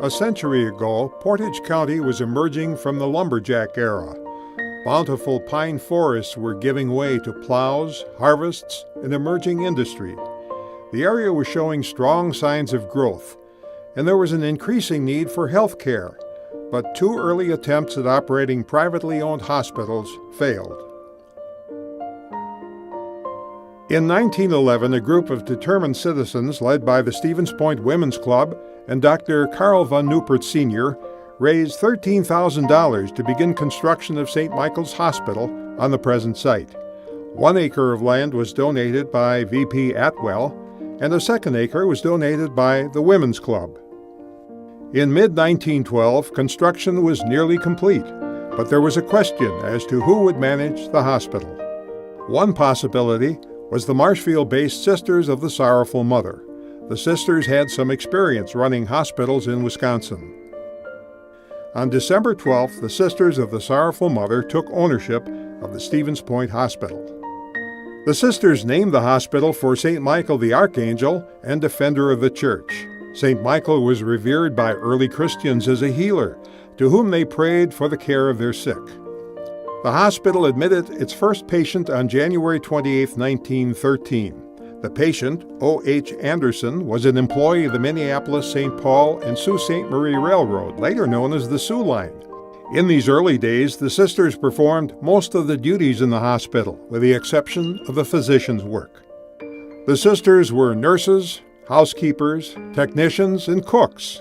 A century ago, Portage County was emerging from the lumberjack era. Bountiful pine forests were giving way to plows, harvests, and emerging industry. The area was showing strong signs of growth, and there was an increasing need for health care, but 2 early attempts at operating privately owned hospitals failed. In 1911, a group of determined citizens led by the Stevens Point Women's Club and Dr. Carl von Neupert Sr. raised $13,000 to begin construction of St. Michael's Hospital on the present site. 1 acre of land was donated by V.P. Atwell, and a 2nd acre was donated by the Women's Club. In mid-1912, construction was nearly complete, but there was a question as to who would manage the hospital. One possibility was the Marshfield-based Sisters of the Sorrowful Mother. The sisters had some experience running hospitals in Wisconsin. On December 12th, the Sisters of the Sorrowful Mother took ownership of the Stevens Point Hospital. The sisters named the hospital for St. Michael the Archangel and defender of the church. St. Michael was revered by early Christians as a healer, to whom they prayed for the care of their sick. The hospital admitted its first patient on January 28, 1913. The patient, O.H. Anderson, was an employee of the Minneapolis-St. Paul and Sault Ste. Marie Railroad, later known as the Soo Line. In these early days, the sisters performed most of the duties in the hospital, with the exception of the physician's work. The sisters were nurses, housekeepers, technicians, and cooks.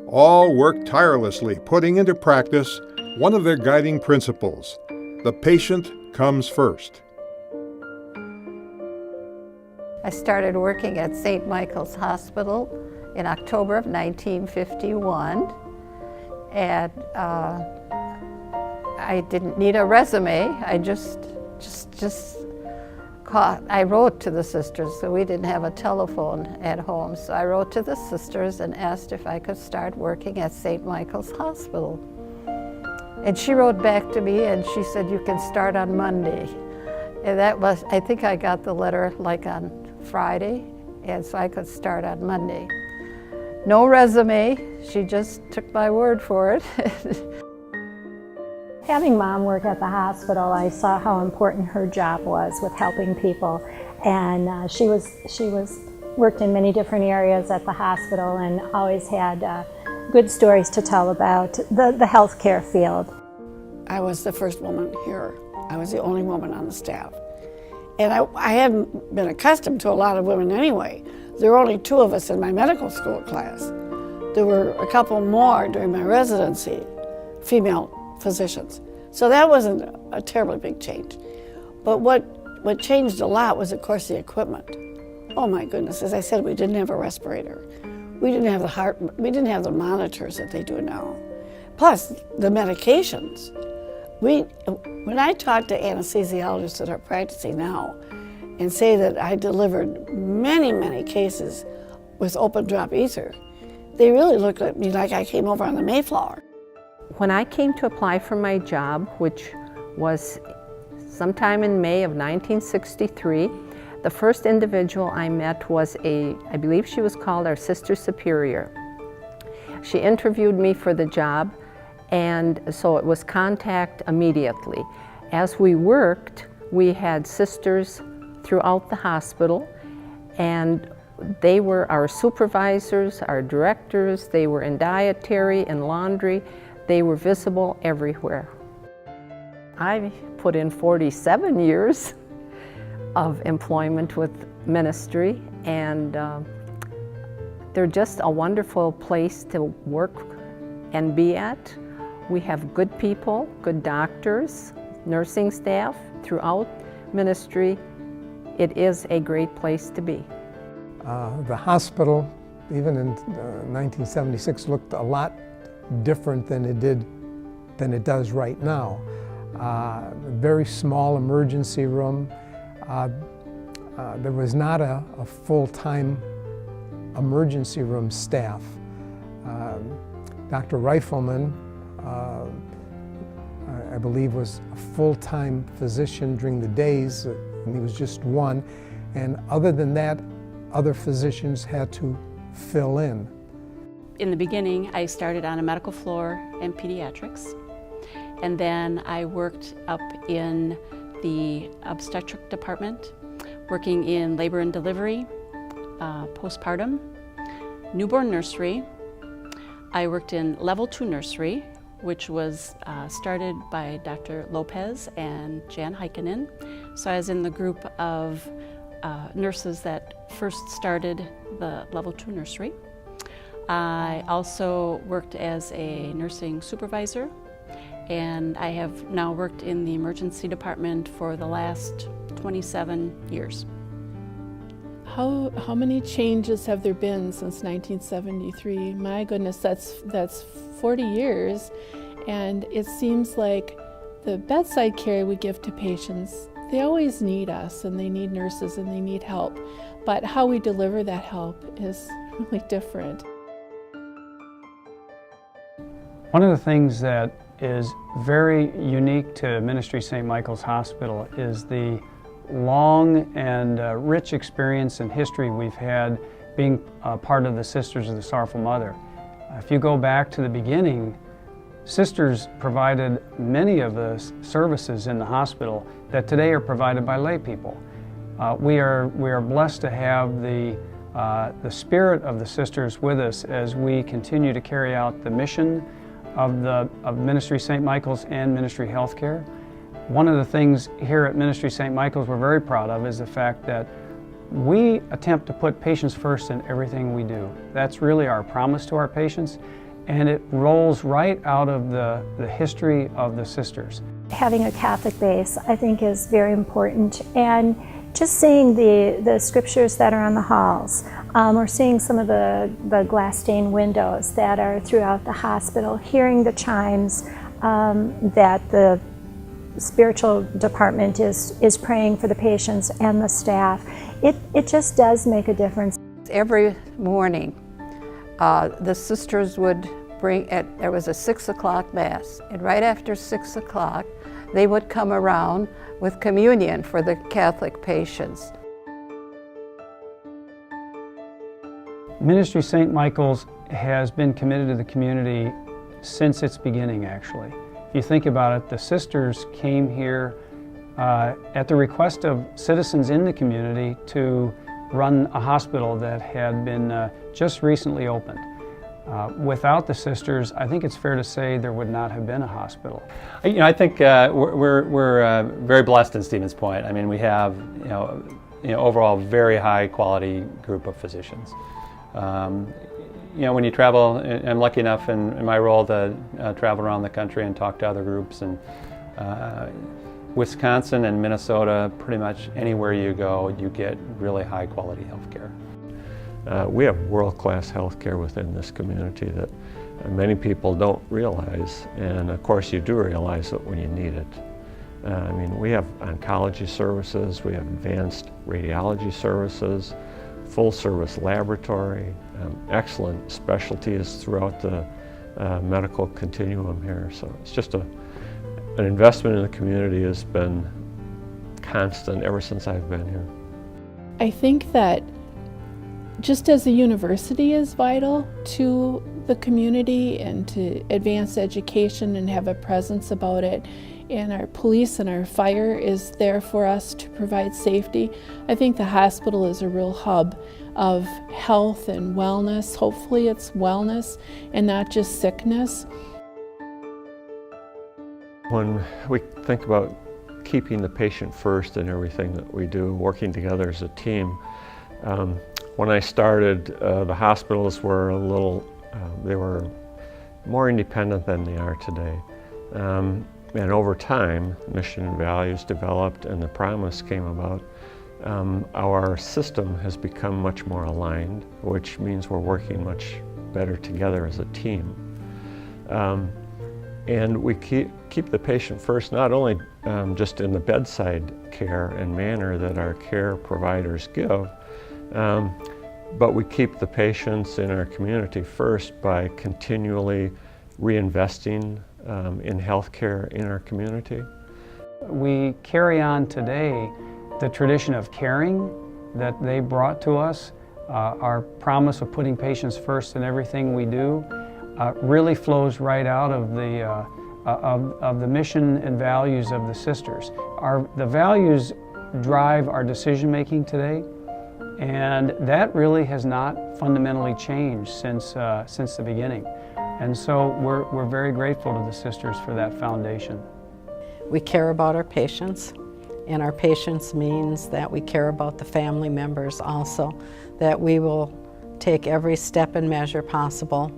All worked tirelessly, putting into practice one of their guiding principles: the patient comes first. I started working at St. Michael's Hospital in October of 1951, and I didn't need a resume. I I wrote to the sisters, so we didn't have a telephone at home. So I wrote to the sisters and asked if I could start working at St. Michael's Hospital. And she wrote back to me and she said, "You can start on Monday." And that was, I think I got the letter like on Friday, and so I could start on Monday. No resume, she just took my word for it. Having Mom work at the hospital, I saw how important her job was with helping people, and she worked in many different areas at the hospital and always had good stories to tell about the healthcare field. I was the first woman here. I was the only woman on the staff. And I hadn't been accustomed to a lot of women anyway. There were only 2 of us in my medical school class. There were a couple more during my residency, female physicians. So that wasn't a terribly big change. But what changed a lot was, of course, the equipment. Oh my goodness, as I said, we didn't have a respirator. We didn't have we didn't have the monitors that they do now. Plus, the medications. When I talk to anesthesiologists that are practicing now and say that I delivered many, many cases with open drop ether, they really look at me like I came over on the Mayflower. When I came to apply for my job, which was sometime in May of 1963, the first individual I met was I believe she was called our Sister Superior. She interviewed me for the job, and so it was contact immediately. As we worked, we had sisters throughout the hospital, and they were our supervisors, our directors. They were in dietary and laundry. They were visible everywhere. I put in 47 years of employment with ministry, and they're just a wonderful place to work and be at. We have good people, good doctors, nursing staff throughout ministry. It is a great place to be. The hospital, even in 1976, looked a lot different than it does right now. Very small emergency room. There was not a full-time emergency room staff. Dr. Rifleman, I believe, was a full-time physician during the days, and he was just one. And other than that, other physicians had to fill in. In the beginning, I started on a medical floor in pediatrics, and then I worked up in the obstetric department, working in labor and delivery, postpartum, newborn nursery. I worked in level 2 nursery, which was started by Dr. Lopez and Jan Heikkinen. So I was in the group of nurses that first started the level 2 nursery. I also worked as a nursing supervisor, and I have now worked in the emergency department for the last 27 years. How many changes have there been since 1973? My goodness, that's 40 years, and it seems like the bedside care we give to patients, they always need us, and they need nurses, and they need help, but how we deliver that help is really different. One of the things that is very unique to Ministry St. Michael's Hospital is the long and rich experience and history we've had being part of the Sisters of the Sorrowful Mother. If you go back to the beginning, Sisters provided many of the services in the hospital that today are provided by lay people. We are blessed to have the spirit of the Sisters with us as we continue to carry out the mission of Ministry St. Michael's and Ministry Healthcare. One of the things here at Ministry St. Michael's we're very proud of is the fact that we attempt to put patients first in everything we do. That's really our promise to our patients, and it rolls right out of the history of the Sisters. Having a Catholic base, I think, is very important, and just seeing the scriptures that are on the halls, or seeing some of the glass stained windows that are throughout the hospital, hearing the chimes that the spiritual department is praying for the patients and the staff, it just does make a difference. Every morning, the sisters would bring, there was a 6 o'clock Mass, and right after 6 o'clock, they would come around with communion for the Catholic patients. Ministry St. Michael's has been committed to the community since its beginning, actually. If you think about it, the Sisters came here at the request of citizens in the community to run a hospital that had been just recently opened. Without the Sisters, I think it's fair to say there would not have been a hospital. You know, I think we're very blessed in Stevens Point. I mean, we have overall very high quality group of physicians. When you travel, I'm lucky enough in my role to travel around the country and talk to other groups. And Wisconsin and Minnesota, pretty much anywhere you go, you get really high quality health care. We have world-class health care within this community that many people don't realize, and of course you do realize it when you need it. I mean, we have oncology services, we have advanced radiology services, full-service laboratory, excellent specialties throughout the medical continuum here. So it's just an investment in the community has been constant ever since I've been here. I think that just as the university is vital to the community and to advance education and have a presence about it, and our police and our fire is there for us to provide safety, I think the hospital is a real hub of health and wellness. Hopefully it's wellness and not just sickness. When we think about keeping the patient first in everything that we do, working together as a team, when I started, the hospitals were they were more independent than they are today. And over time, mission and values developed and the promise came about. Our system has become much more aligned, which means we're working much better together as a team. And we keep the patient first, not only just in the bedside care and manner that our care providers give, but we keep the patients in our community first by continually reinvesting in healthcare in our community. We carry on today the tradition of caring that they brought to us, Our promise of putting patients first in everything we do really flows right out of the mission and values of the sisters. The values drive our decision making today, and that really has not fundamentally changed since the beginning. And so we're very grateful to the sisters for that foundation. We care about our patients, and our patients means that we care about the family members also, that we will take every step and measure possible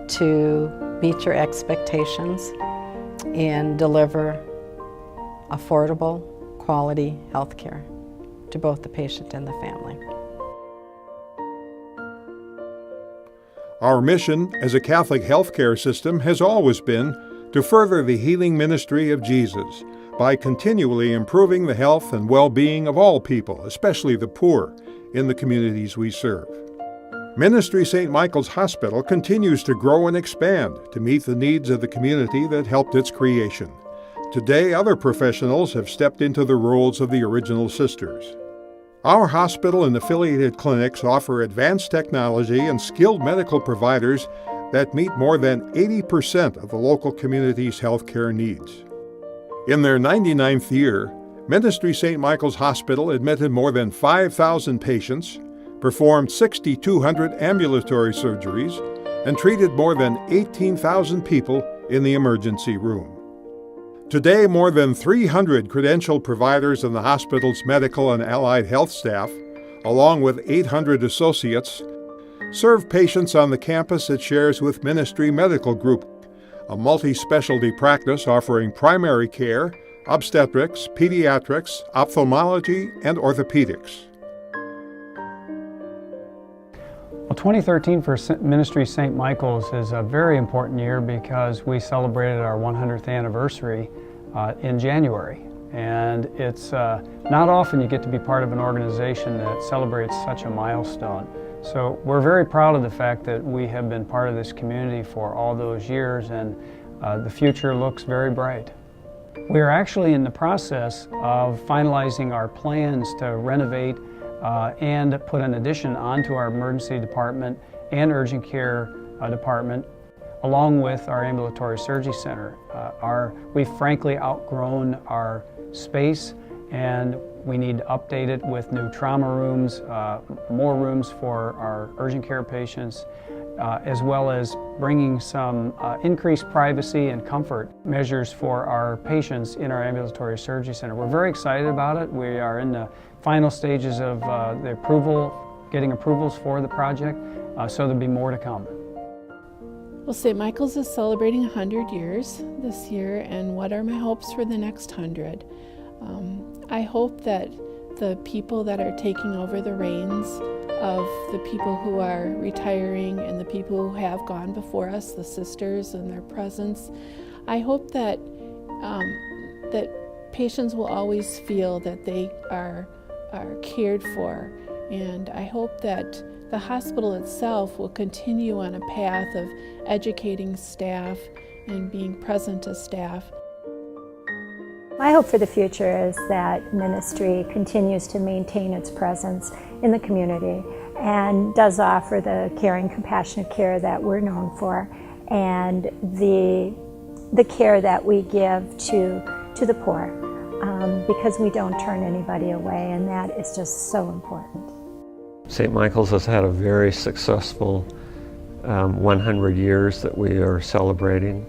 to meet your expectations and deliver affordable, quality health care to both the patient and the family. Our mission as a Catholic healthcare system has always been to further the healing ministry of Jesus by continually improving the health and well-being of all people, especially the poor, in the communities we serve. Ministry St. Michael's Hospital continues to grow and expand to meet the needs of the community that helped its creation. Today, other professionals have stepped into the roles of the original sisters. Our hospital and affiliated clinics offer advanced technology and skilled medical providers that meet more than 80% of the local community's healthcare needs. In their 99th year, Ministry St. Michael's Hospital admitted more than 5,000 patients, performed 6,200 ambulatory surgeries, and treated more than 18,000 people in the emergency room. Today, more than 300 credentialed providers in the hospital's medical and allied health staff, along with 800 associates, serve patients on the campus it shares with Ministry Medical Group, a multi-specialty practice offering primary care, obstetrics, pediatrics, ophthalmology, and orthopedics. Well, 2013 for Ministry St. Michael's is a very important year because we celebrated our 100th anniversary in January. And it's not often you get to be part of an organization that celebrates such a milestone. So we're very proud of the fact that we have been part of this community for all those years, and the future looks very bright. We are actually in the process of finalizing our plans to renovate and put an addition onto our emergency department and urgent care department, along with our ambulatory surgery center. We've frankly outgrown our space, and we need to update it with new trauma rooms, more rooms for our urgent care patients, as well as bringing some increased privacy and comfort measures for our patients in our ambulatory surgery center. We're very excited about it. We are in the final stages of getting approvals for the project, so there'll be more to come. Well, St. Michael's is celebrating 100 years this year, and what are my hopes for the next 100? I hope that the people that are taking over the reins of the people who are retiring and the people who have gone before us, the sisters and their presence, I hope that that patients will always feel that they are cared for, and I hope that the hospital itself will continue on a path of educating staff and being present to staff. My hope for the future is that ministry continues to maintain its presence in the community and does offer the caring, compassionate care that we're known for, and the care that we give to the poor, because we don't turn anybody away, and that is just so important. St. Michael's has had a very successful 100 years that we are celebrating,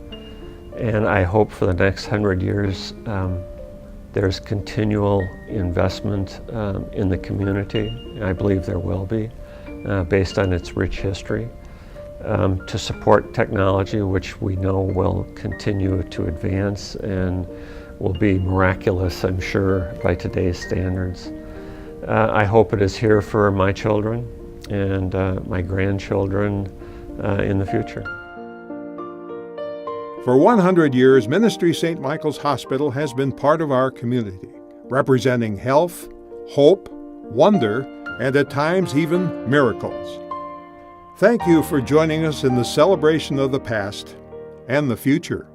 and I hope for the next 100 years there's continual investment in the community. I believe there will be, based on its rich history, to support technology, which we know will continue to advance and will be miraculous, I'm sure, by today's standards. I hope it is here for my children and my grandchildren in the future. For 100 years, Ministry St. Michael's Hospital has been part of our community, representing health, hope, wonder, and at times even miracles. Thank you for joining us in the celebration of the past and the future.